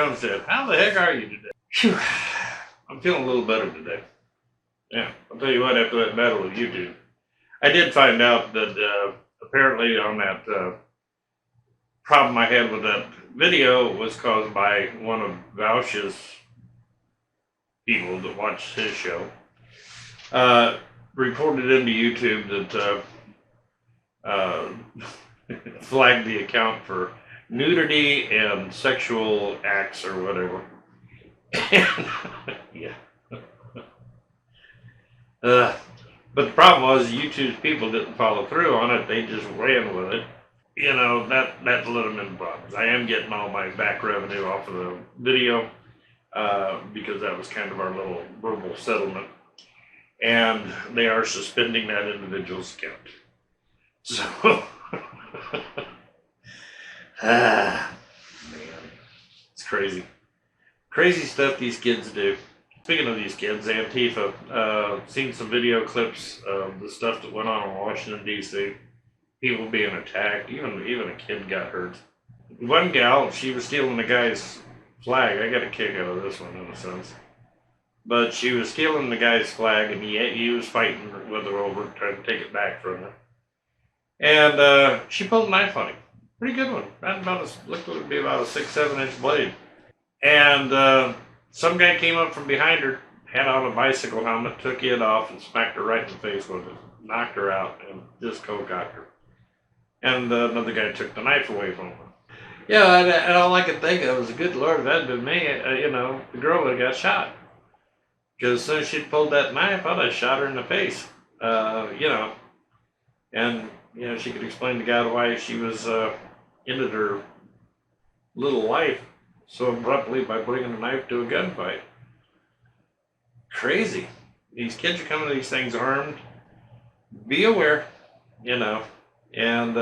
Brown said, how the heck are you today? Phew. I'm feeling a little better today. Yeah, I'll tell you what, after that battle with YouTube, I did find out that apparently on that problem I had with that video was caused by one of Vouch's people that watched his show. Reported into YouTube that flagged the account for nudity and sexual acts or whatever. Yeah. But the problem was YouTube's people didn't follow through on it. They just ran with it. You know, that let them in problems. I am getting all my back revenue off of the video because that was kind of our little verbal settlement. And they are suspending that individual's account. So, man, it's crazy. Crazy stuff these kids do. Speaking of these kids, Antifa, seen some video clips of the stuff that went on in Washington, D.C. People being attacked, even a kid got hurt. One gal, she was stealing the guy's flag. I got a kick out of this one in a sense. But she was stealing the guy's flag, and he was fighting with her over, trying to take it back from her. And she pulled a knife on him. Pretty good one. Looked like it would be about a 6-7 inch blade. And some guy came up from behind her, had on a bicycle helmet, took it off, and smacked her right in the face with it. Knocked her out, and just cocked her. And another guy took the knife away from her. Yeah, and all I could think of was, good Lord, if that had been me, the girl would have got shot. Because as soon as she'd pulled that knife, I'd have shot her in the face. And, she could explain to God why she was ended her little life so abruptly by bringing a knife to a gunfight. Crazy. These kids are coming to these things armed. Be aware, and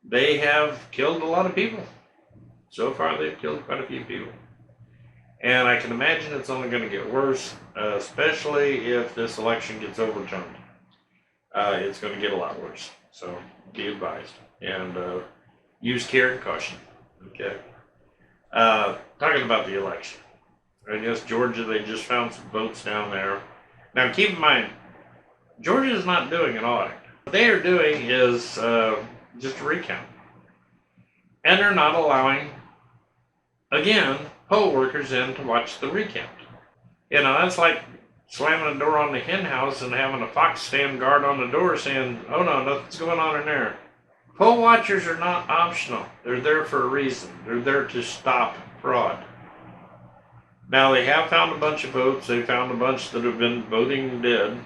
they have killed a lot of people. So far, they've killed quite a few people. And I can imagine it's only going to get worse, especially if this election gets overturned. It's going to get a lot worse. So be advised and use care and caution. Okay. Talking about the election. I guess Georgia, they just found some votes down there. Now keep in mind, Georgia is not doing an audit. What they are doing is just a recount. And they're not allowing, again, poll workers in to watch the recount. That's like slamming a door on the hen house and having a fox stand guard on the door saying, oh no, nothing's going on in there. Poll watchers are not optional. They're there for a reason. They're there to stop fraud. Now, they have found a bunch of votes. They found a bunch that have been voting dead.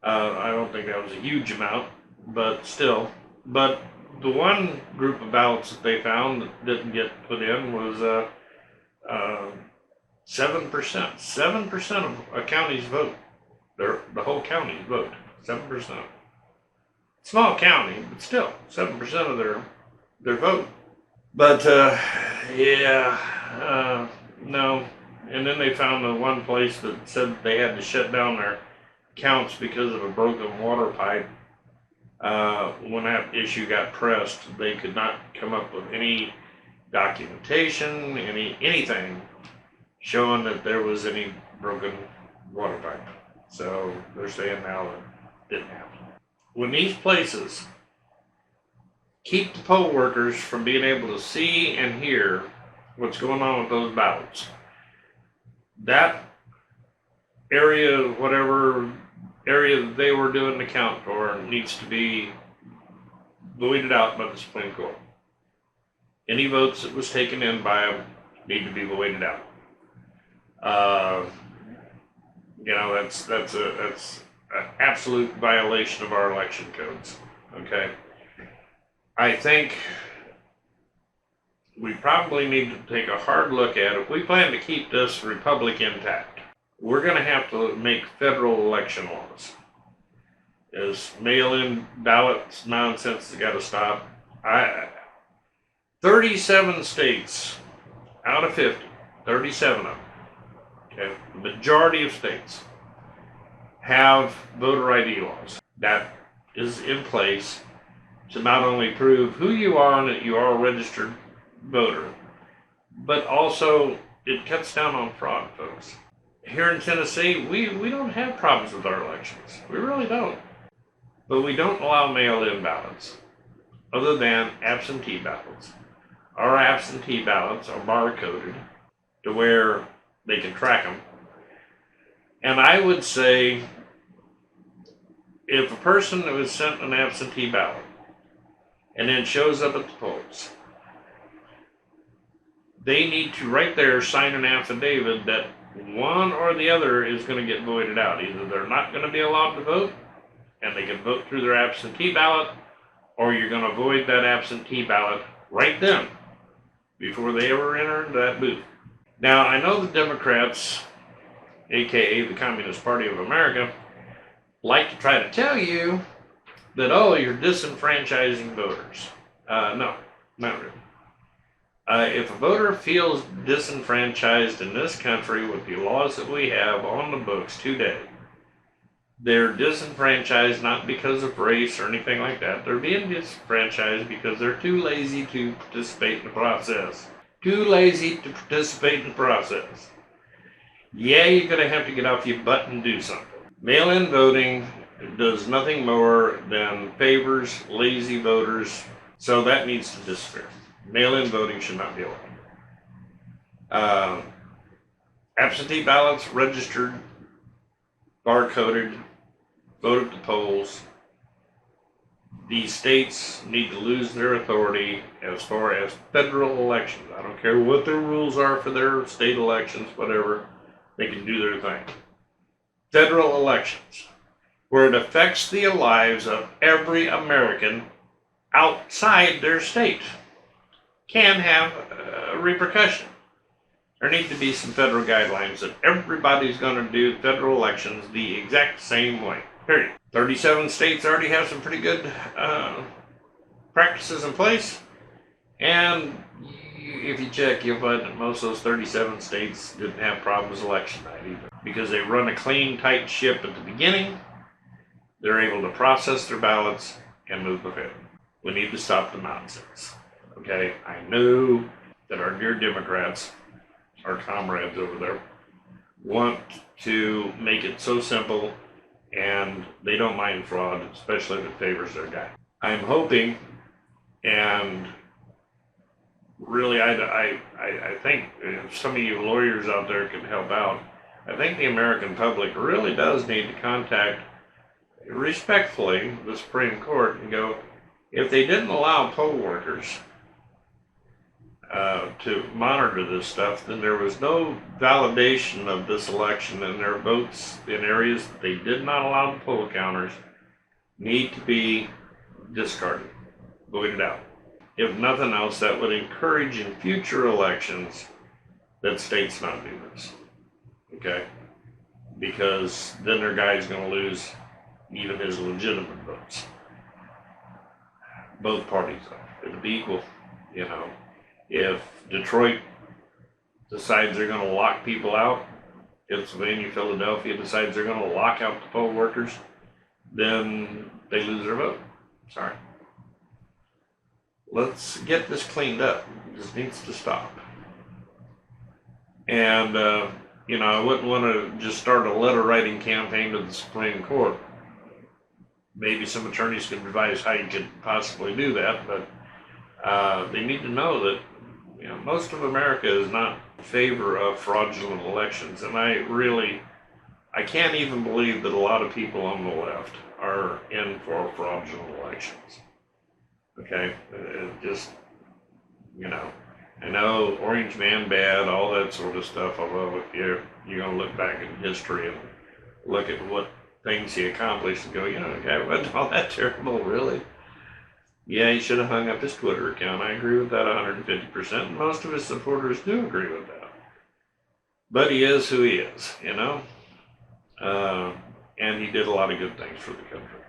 I don't think that was a huge amount, but still. But the one group of ballots that they found that didn't get put in was 7%. 7% of a county's vote. The whole county's vote. 7%. Small county, but still 7% of their vote. But no. And then they found the one place that said they had to shut down their counts because of a broken water pipe. When that issue got pressed, they could not come up with any documentation, anything showing that there was any broken water pipe. So they're saying now that it didn't happen. When these places keep the poll workers from being able to see and hear what's going on with those ballots, that area, whatever area that they were doing the count for, needs to be voided out by the Supreme Court. Any votes that was taken in by them need to be voided out. That's an absolute violation of our election codes. Okay, I think we probably need to take a hard look at, if we plan to keep this republic intact, we're going to have to make federal election laws. This mail-in ballots nonsense has got to stop. 37 states out of 50, 37 of them, okay, the majority of states have voter ID laws. That is in place to not only prove who you are and that you are a registered voter, but also it cuts down on fraud, folks. Here in Tennessee, we don't have problems with our elections. We really don't. But we don't allow mail-in ballots, other than absentee ballots. Our absentee ballots are barcoded to where they can track them. And I would say if a person that was sent an absentee ballot and then shows up at the polls, they need to right there sign an affidavit that one or the other is going to get voided out. Either they're not going to be allowed to vote and they can vote through their absentee ballot, or you're going to void that absentee ballot right then before they ever enter that booth. Now, I know the Democrats, aka the Communist Party of America, like to try to tell you that, oh, you're disenfranchising voters. No, not really. If a voter feels disenfranchised in this country with the laws that we have on the books today, they're disenfranchised not because of race or anything like that. They're being disenfranchised because they're too lazy to participate in the process. Too lazy to participate in the process. Yeah, you're going to have to get off your butt and do something. Mail-in voting does nothing more than favors lazy voters, so that needs to disappear. Mail-in voting should not be allowed. Absentee ballots registered, barcoded, vote at the polls. These states need to lose their authority as far as federal elections. I don't care what their rules are for their state elections, whatever. They can do their thing. Federal elections, where it affects the lives of every American outside their state, can have a repercussion. There need to be some federal guidelines that everybody's going to do federal elections the exact same way, period. 37 states already have some pretty good practices in place, and if you check, you'll find that most of those 37 states didn't have problems election night either, because they run a clean, tight ship at the beginning. They're able to process their ballots and move ahead. We need to stop the nonsense. Okay, I know that our dear Democrats, our comrades over there, want to make it so simple, and they don't mind fraud, especially if it favors their guy. I'm hoping, and really, I think if some of you lawyers out there can help out, I think the American public really does need to contact, respectfully, the Supreme Court and go, if they didn't allow poll workers to monitor this stuff, then there was no validation of this election, and their votes in areas that they did not allow the poll counters need to be discarded, voided out. If nothing else, that would encourage in future elections that states not do this. Okay? Because then their guy's going to lose even his legitimate votes. Both parties are. It'll be equal, you know. If Detroit decides they're going to lock people out, Pennsylvania, Philadelphia decides they're going to lock out the poll workers, then they lose their vote. Sorry. Let's get this cleaned up. This needs to stop. And, you know, I wouldn't want to just start a letter writing campaign to the Supreme Court. Maybe some attorneys could advise how you could possibly do that, but they need to know that, you know, most of America is not in favor of fraudulent elections, and I can't even believe that a lot of people on the left are in for fraudulent elections. Okay, just, you know, I know Orange Man bad, all that sort of stuff, although if you're going to look back in history and look at what things he accomplished and go, you know, okay, wasn't all that terrible, really. Yeah, he should have hung up his Twitter account. I agree with that 150%, and most of his supporters do agree with that. But he is who he is, you know? And he did a lot of good things for the country.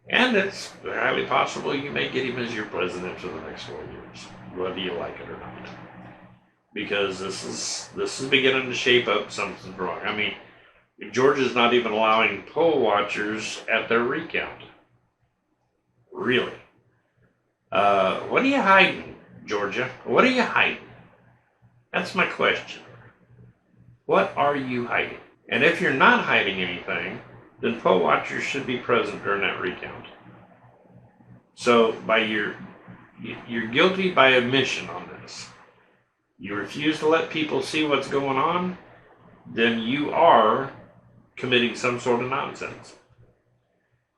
And it's highly possible you may get him as your president for the next 4 years, whether you like it or not. Because this is beginning to shape up something's wrong. I mean, Georgia's not even allowing poll watchers at their recount. Really? What are you hiding, Georgia? What are you hiding? That's my question. What are you hiding? And if you're not hiding anything, then poll watchers should be present during that recount. So you're guilty by omission on this. You refuse to let people see what's going on, then you are committing some sort of nonsense.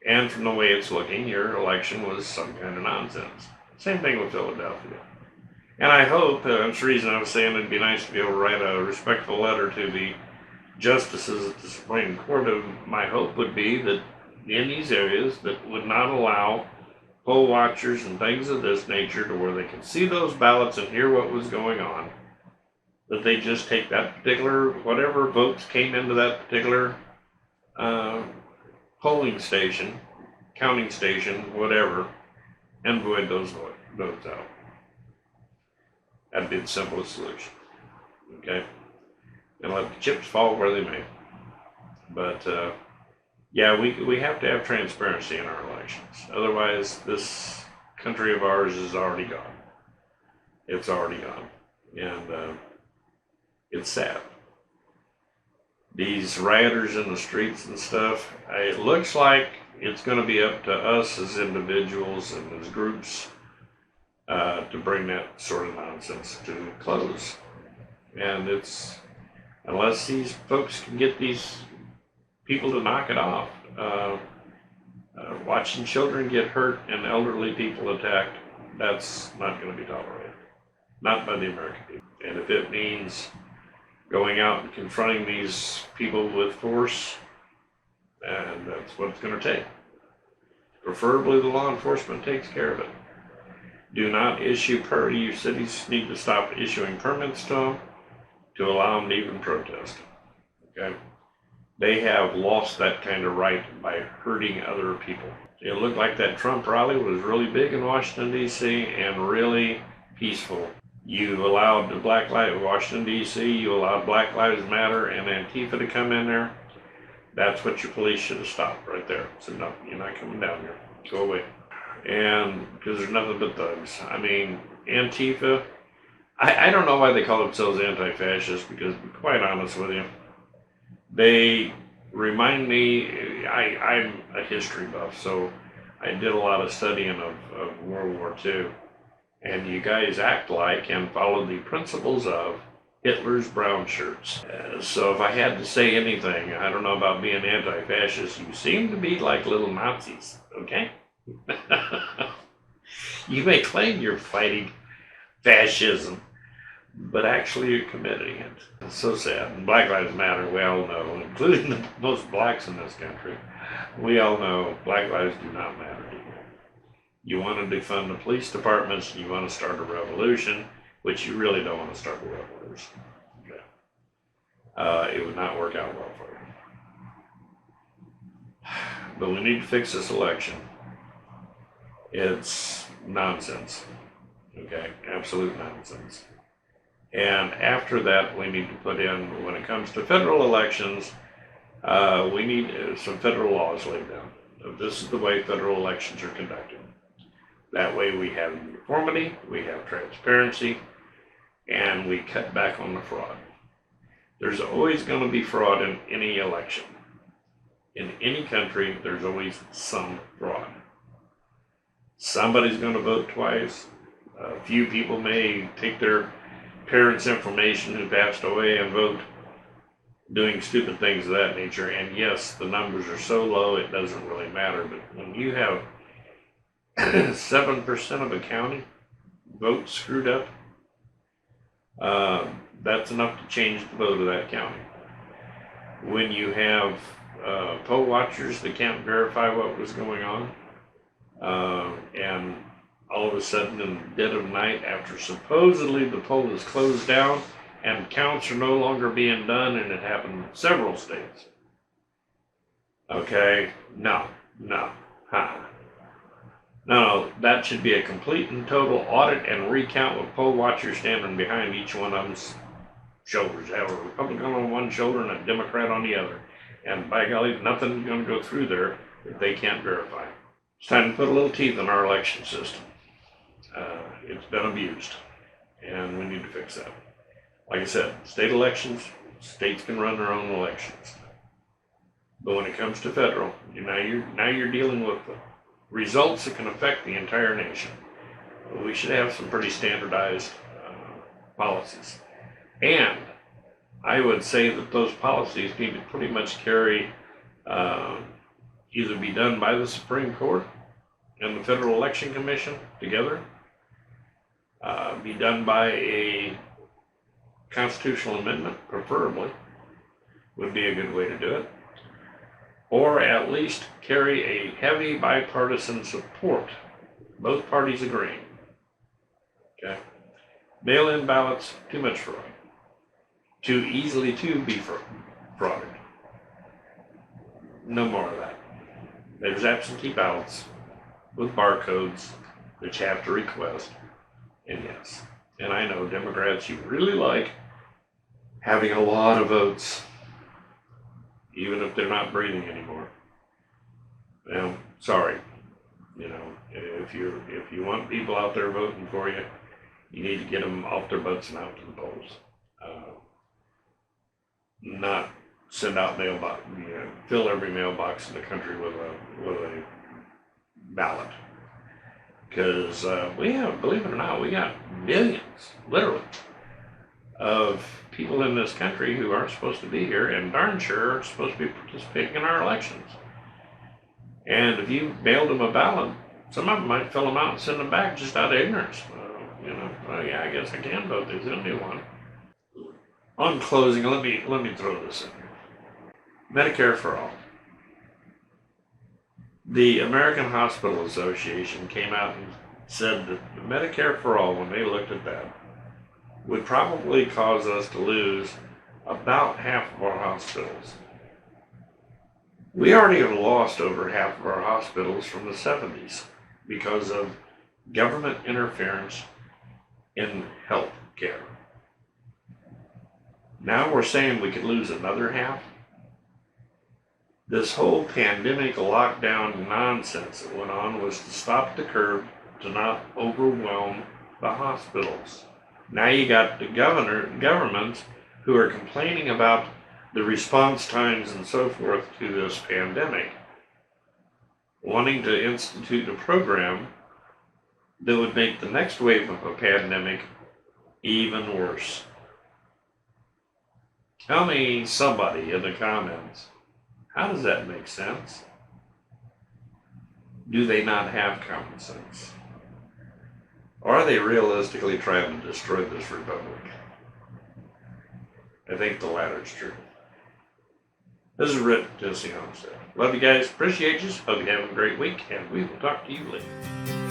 And from the way it's looking, your election was some kind of nonsense. Same thing with Philadelphia. And I hope, that's the reason I was saying it'd be nice to be able to write a respectful letter to the justices at the Supreme Court. My hope would be that in these areas that would not allow poll watchers and things of this nature to where they can see those ballots and hear what was going on, that they just take that particular, whatever votes came into that particular polling station, counting station, whatever, and void those votes out. That'd be the simplest solution. Okay? And let the chips fall where they may. But yeah, we have to have transparency in our elections. Otherwise, this country of ours is already gone. It's already gone. And it's sad. These rioters in the streets and stuff, it looks like it's going to be up to us as individuals and as groups to bring that sort of nonsense to a close. And it's, unless these folks can get these people to knock it off, watching children get hurt and elderly people attacked, that's not going to be tolerated. Not by the American people. And if it means going out and confronting these people with force, and that's what it's going to take. Preferably the law enforcement takes care of it. Do not issue you cities need to stop issuing permits to them to allow them to even protest. Okay? They have lost that kind of right by hurting other people. It looked like that Trump rally was really big in Washington, D.C. and really peaceful. You allowed the Washington, D.C., you allowed Black Lives Matter and Antifa to come in there. That's what your police should have stopped right there. Said, no, you're not coming down here. Go away. And because there's nothing but thugs. I mean, Antifa, I don't know why they call themselves anti-fascist, because to be quite honest with you, they remind me, I'm a history buff, so I did a lot of studying of World War II. And you guys act like and follow the principles of Hitler's brown shirts. So if I had to say anything, I don't know about being anti-fascist, you seem to be like little Nazis, okay? You may claim you're fighting fascism, but actually you're committing it. It's so sad. And Black Lives Matter, we all know, including the most blacks in this country, we all know Black lives do not matter to you. You want to defund the police departments, and you want to start a revolution, which you really don't want to start a revolution. Okay. It would not work out well for you. But we need to fix this election. It's nonsense. Okay, absolute nonsense. And after that, we need to put in, when it comes to federal elections, we need some federal laws laid down. This is the way federal elections are conducted. That way we have uniformity, we have transparency, and we cut back on the fraud. There's always going to be fraud in any election. In any country, there's always some fraud. Somebody's going to vote twice. A few people may take their parents' information who passed away and vote, doing stupid things of that nature. And yes, the numbers are so low it doesn't really matter. But when you have 7% of a county vote screwed up, that's enough to change the vote of that county. When you have poll watchers that can't verify what was going on, and all of a sudden in the dead of night, after supposedly the poll is closed down and counts are no longer being done, and it happened in several states. Okay, no, that should be a complete and total audit and recount with poll watchers standing behind each one of them's shoulders. Have a Republican on one shoulder and a Democrat on the other. And by golly, nothing's going to go through there that they can't verify. It's time to put a little teeth in our election system. It's been abused, and we need to fix that. Like I said, state elections, states can run their own elections. But when it comes to federal, now you're dealing with results that can affect the entire nation. We should have some pretty standardized policies. And I would say that those policies need to pretty much carry, either be done by the Supreme Court and the Federal Election Commission together, be done by a constitutional amendment, preferably, would be a good way to do it, or at least carry a heavy bipartisan support, both parties agreeing. Okay? Mail-in ballots, too much fraud. Too easily to be frauded. No more of that. There's absentee ballots with barcodes that you have to request. And yes, and I know Democrats, you really like having a lot of votes, even if they're not breathing anymore. Well, sorry. You know, if you want people out there voting for you, you need to get them off their butts and out to the polls. Not send out mailbox, fill every mailbox in the country with a ballot. Because we have, believe it or not, we got millions, literally, of people in this country who aren't supposed to be here and darn sure are supposed to be participating in our elections. And if you mailed them a ballot, some of them might fill them out and send them back just out of ignorance. Well, yeah, I guess I can vote. There's a new one. On closing, let me throw this in here. Medicare for all. The American Hospital Association came out and said that Medicare for all, when they looked at that, would probably cause us to lose about half of our hospitals. We already have lost over half of our hospitals from the 70s because of government interference in health care. Now we're saying we could lose another half. This whole pandemic lockdown nonsense that went on was to stop the curve, to not overwhelm the hospitals. Now you got the governments who are complaining about the response times and so forth to this pandemic, wanting to institute a program that would make the next wave of a pandemic even worse. Tell me, somebody in the comments, how does that make sense? Do they not have common sense? Or are they realistically trying to destroy this republic? I think the latter is true. This is Rick, Tennessee Homestead. Love you guys, appreciate you, hope you have a great week, and we will talk to you later.